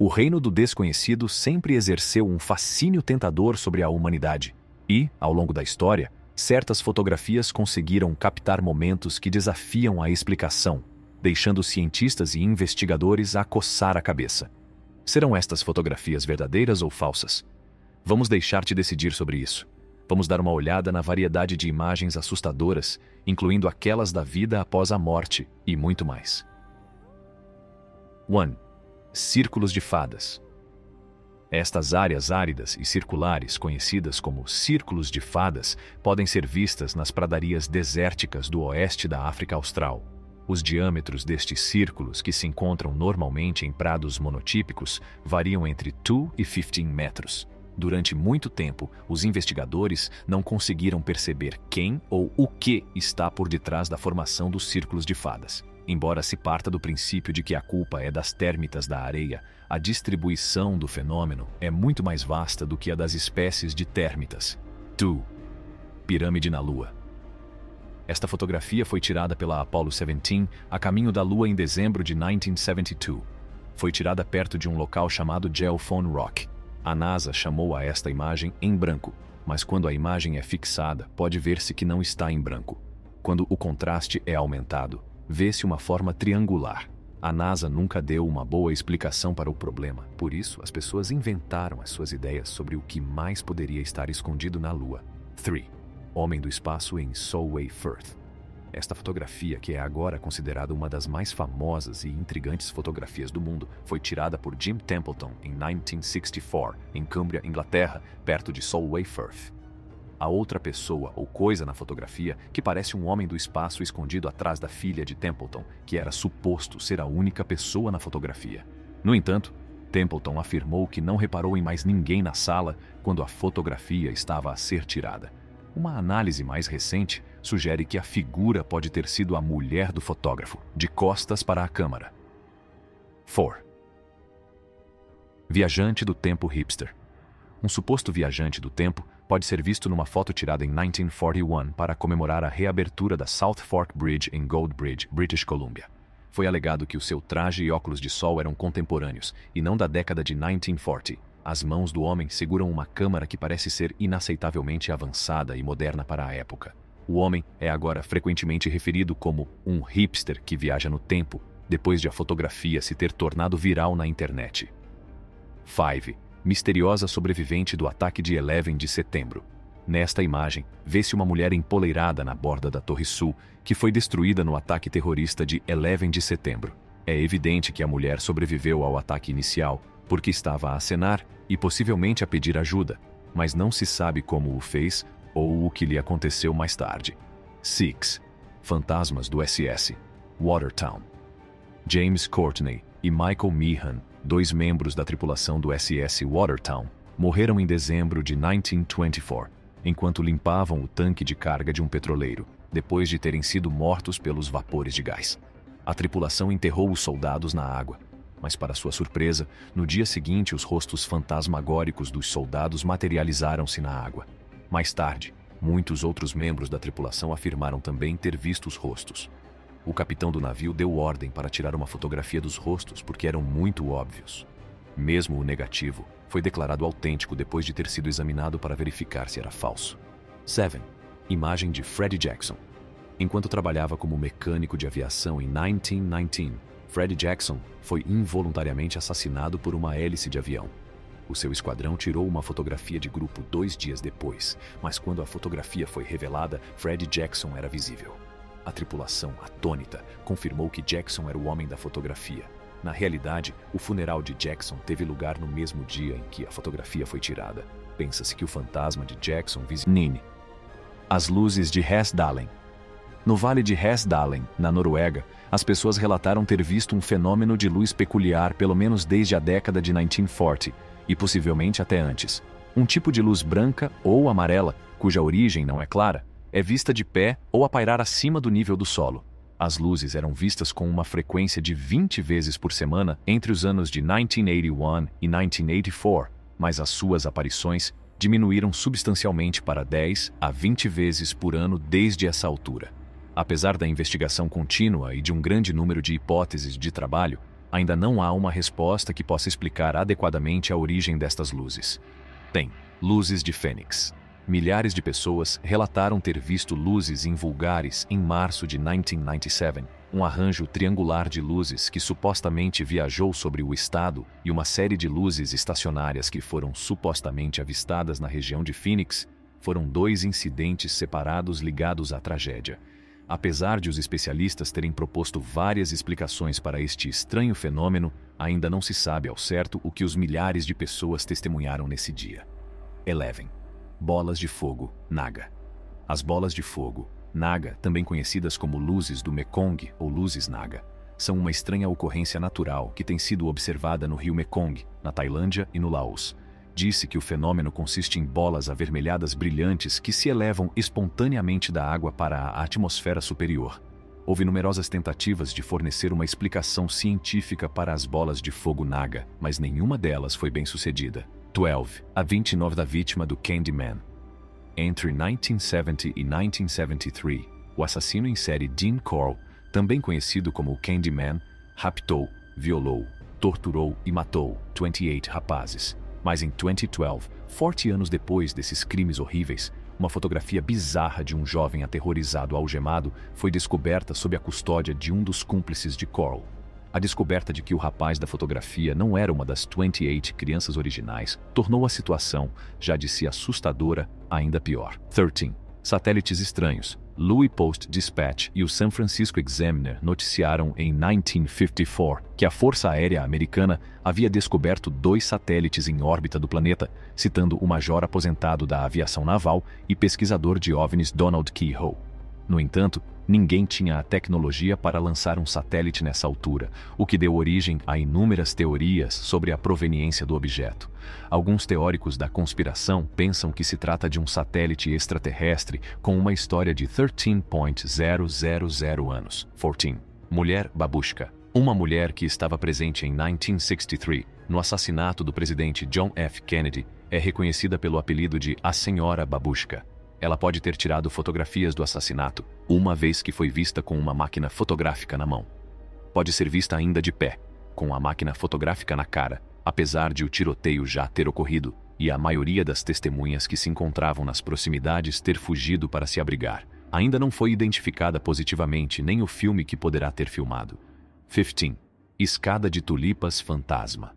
O reino do desconhecido sempre exerceu um fascínio tentador sobre a humanidade. E, ao longo da história, certas fotografias conseguiram captar momentos que desafiam a explicação, deixando cientistas e investigadores a coçar a cabeça. Serão estas fotografias verdadeiras ou falsas? Vamos deixar-te decidir sobre isso. Vamos dar uma olhada na variedade de imagens assustadoras, incluindo aquelas da vida após a morte e muito mais. 1. Círculos de fadas. Estas áreas áridas e circulares, conhecidas como círculos de fadas, podem ser vistas nas pradarias desérticas do oeste da África Austral. Os diâmetros destes círculos, que se encontram normalmente em prados monotípicos, variam entre 2 e 15 metros. Durante muito tempo, os investigadores não conseguiram perceber quem ou o que está por detrás da formação dos círculos de fadas. Embora se parta do princípio de que a culpa é das térmitas da areia, a distribuição do fenômeno é muito mais vasta do que a das espécies de térmitas. 2. Pirâmide na Lua. Esta fotografia foi tirada pela Apollo 17 a caminho da Lua em dezembro de 1972. Foi tirada perto de um local chamado Gelphone Rock. A NASA chamou a esta imagem em branco, mas quando a imagem é fixada, pode ver-se que não está em branco. Quando o contraste é aumentado, vê-se uma forma triangular. A NASA nunca deu uma boa explicação para o problema, por isso as pessoas inventaram as suas ideias sobre o que mais poderia estar escondido na Lua. 3. Homem do espaço em Solway Firth. Esta fotografia, que é agora considerada uma das mais famosas e intrigantes fotografias do mundo, foi tirada por Jim Templeton em 1964, em Cumbria, Inglaterra, perto de Solway Firth. A outra pessoa ou coisa na fotografia que parece um homem do espaço escondido atrás da filha de Templeton, que era suposto ser a única pessoa na fotografia. No entanto, Templeton afirmou que não reparou em mais ninguém na sala quando a fotografia estava a ser tirada. Uma análise mais recente sugere que a figura pode ter sido a mulher do fotógrafo, de costas para a câmera. 4. Viajante do tempo hipster. Um suposto viajante do tempo pode ser visto numa foto tirada em 1941 para comemorar a reabertura da South Fork Bridge em Goldbridge, British Columbia. Foi alegado que o seu traje e óculos de sol eram contemporâneos, e não da década de 1940. As mãos do homem seguram uma câmara que parece ser inaceitavelmente avançada e moderna para a época. O homem é agora frequentemente referido como um hipster que viaja no tempo, depois de a fotografia se ter tornado viral na internet. 5. Misteriosa sobrevivente do ataque de 11 de setembro. Nesta imagem, vê-se uma mulher empoleirada na borda da Torre Sul, que foi destruída no ataque terrorista de 11 de setembro. É evidente que a mulher sobreviveu ao ataque inicial, porque estava a acenar e possivelmente a pedir ajuda, mas não se sabe como o fez ou o que lhe aconteceu mais tarde. 6. Fantasmas do SS. Watertown. James Courtney e Michael Meehan, 2 membros da tripulação do SS Watertown, morreram em dezembro de 1924, enquanto limpavam o tanque de carga de um petroleiro, depois de terem sido mortos pelos vapores de gás. A tripulação enterrou os soldados na água, mas para sua surpresa, no dia seguinte os rostos fantasmagóricos dos soldados materializaram-se na água. Mais tarde, muitos outros membros da tripulação afirmaram também ter visto os rostos. O capitão do navio deu ordem para tirar uma fotografia dos rostos porque eram muito óbvios. Mesmo o negativo foi declarado autêntico depois de ter sido examinado para verificar se era falso. 7. Imagem de Freddie Jackson. Enquanto trabalhava como mecânico de aviação em 1919, Freddie Jackson foi involuntariamente assassinado por uma hélice de avião. O seu esquadrão tirou uma fotografia de grupo 2 dias depois, mas quando a fotografia foi revelada, Freddie Jackson era visível. A tripulação, atônita, confirmou que Jackson era o homem da fotografia. Na realidade, o funeral de Jackson teve lugar no mesmo dia em que a fotografia foi tirada. Pensa-se que o fantasma de Jackson visitou as luzes de Hesdalen. No Vale de Hesdalen, na Noruega, as pessoas relataram ter visto um fenômeno de luz peculiar pelo menos desde a década de 1940, e possivelmente até antes. Um tipo de luz branca ou amarela, cuja origem não é clara, é vista de pé ou a pairar acima do nível do solo. As luzes eram vistas com uma frequência de 20 vezes por semana entre os anos de 1981 e 1984, mas as suas aparições diminuíram substancialmente para 10 a 20 vezes por ano desde essa altura. Apesar da investigação contínua e de um grande número de hipóteses de trabalho, Ainda não há uma resposta que possa explicar adequadamente a origem destas luzes. Tem luzes de Fênix. Milhares de pessoas relataram ter visto luzes invulgares em março de 1997, um arranjo triangular de luzes que supostamente viajou sobre o estado e uma série de luzes estacionárias que foram supostamente avistadas na região de Phoenix. Foram 2 incidentes separados ligados à tragédia. Apesar de os especialistas terem proposto várias explicações para este estranho fenômeno, ainda não se sabe ao certo o que os milhares de pessoas testemunharam nesse dia. 11. Bolas de fogo, Naga. As bolas de fogo, Naga, também conhecidas como luzes do Mekong ou luzes Naga, são uma estranha ocorrência natural que tem sido observada no rio Mekong, na Tailândia e no Laos. Disse que o fenômeno consiste em bolas avermelhadas brilhantes que se elevam espontaneamente da água para a atmosfera superior. Houve numerosas tentativas de fornecer uma explicação científica para as bolas de fogo Naga, mas nenhuma delas foi bem-sucedida. 12. A 29 da vítima do Candyman. Entre 1970 e 1973, o assassino em série Dean Corll, também conhecido como Candyman, raptou, violou, torturou e matou 28 rapazes. Mas em 2012, 40 anos depois desses crimes horríveis, uma fotografia bizarra de um jovem aterrorizado algemado foi descoberta sob a custódia de um dos cúmplices de Corll. A descoberta de que o rapaz da fotografia não era uma das 28 crianças originais tornou a situação, já de si assustadora, ainda pior. 13. Satélites estranhos. Louis Post-Dispatch e o San Francisco Examiner noticiaram em 1954 que a Força Aérea Americana havia descoberto 2 satélites em órbita do planeta, citando o major aposentado da aviação naval e pesquisador de OVNIs Donald Keyhoe. No entanto, ninguém tinha a tecnologia para lançar um satélite nessa altura, o que deu origem a inúmeras teorias sobre a proveniência do objeto. Alguns teóricos da conspiração pensam que se trata de um satélite extraterrestre com uma história de 13.000 anos. 14. Mulher Babushka. Uma mulher que estava presente em 1963, no assassinato do presidente John F. Kennedy, é reconhecida pelo apelido de A Senhora Babushka. Ela pode ter tirado fotografias do assassinato, uma vez que foi vista com uma máquina fotográfica na mão. Pode ser vista ainda de pé, com a máquina fotográfica na cara, apesar de o tiroteio já ter ocorrido, e a maioria das testemunhas que se encontravam nas proximidades ter fugido para se abrigar. Ainda não foi identificada positivamente nem o filme que poderá ter filmado. 15. Escada de tulipas fantasma.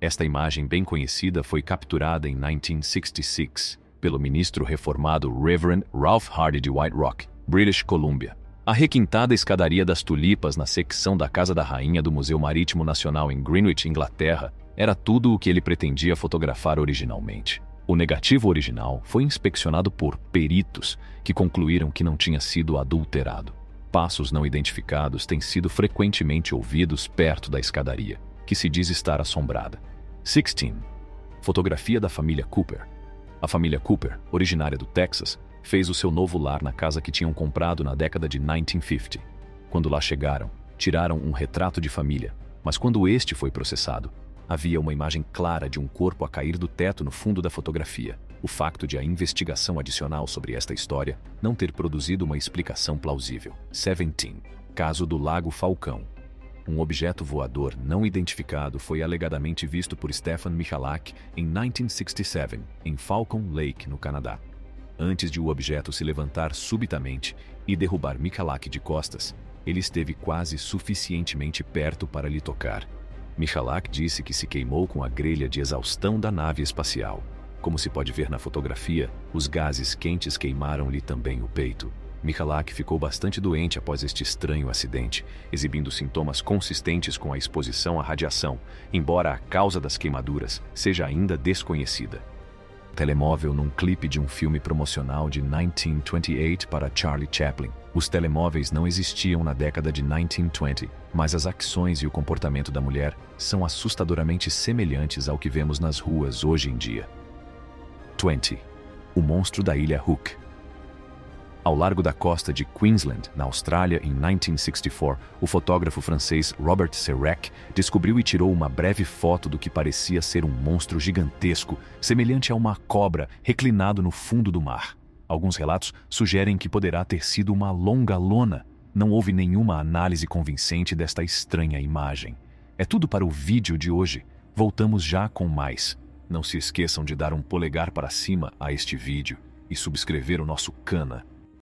Esta imagem bem conhecida foi capturada em 1966, pelo ministro reformado Reverend Ralph Hardy de White Rock, British Columbia. A requintada escadaria das tulipas na secção da Casa da Rainha do Museu Marítimo Nacional em Greenwich, Inglaterra, era tudo o que ele pretendia fotografar originalmente. O negativo original foi inspecionado por peritos, que concluíram que não tinha sido adulterado. Passos não identificados têm sido frequentemente ouvidos perto da escadaria, que se diz estar assombrada. 16. Fotografia da família Cooper. A família Cooper, originária do Texas, fez o seu novo lar na casa que tinham comprado na década de 1950. Quando lá chegaram, tiraram um retrato de família, mas quando este foi processado, havia uma imagem clara de um corpo a cair do teto no fundo da fotografia. O facto de a investigação adicional sobre esta história não ter produzido uma explicação plausível. 17. Caso do Lago Falcão. Um objeto voador não identificado foi alegadamente visto por Stefan Michalak em 1967, em Falcon Lake, no Canadá. Antes de o objeto se levantar subitamente e derrubar Michalak de costas, ele esteve quase suficientemente perto para lhe tocar. Michalak disse que se queimou com a grelha de exaustão da nave espacial. Como se pode ver na fotografia, os gases quentes queimaram-lhe também o peito. Michalak ficou bastante doente após este estranho acidente, exibindo sintomas consistentes com a exposição à radiação, embora a causa das queimaduras seja ainda desconhecida. Telemóvel num clipe de um filme promocional de 1928 para Charlie Chaplin. Os telemóveis não existiam na década de 1920, mas as ações e o comportamento da mulher são assustadoramente semelhantes ao que vemos nas ruas hoje em dia. 20. O monstro da ilha Hook. Ao largo da costa de Queensland, na Austrália, em 1964, o fotógrafo francês Robert Serrec descobriu e tirou uma breve foto do que parecia ser um monstro gigantesco, semelhante a uma cobra, reclinado no fundo do mar. Alguns relatos sugerem que poderá ter sido uma longa lona, Não houve nenhuma análise convincente desta estranha imagem. É tudo para o vídeo de hoje. Voltamos já com mais. Não se esqueçam de dar um polegar para cima a este vídeo e subscrever o nosso canal.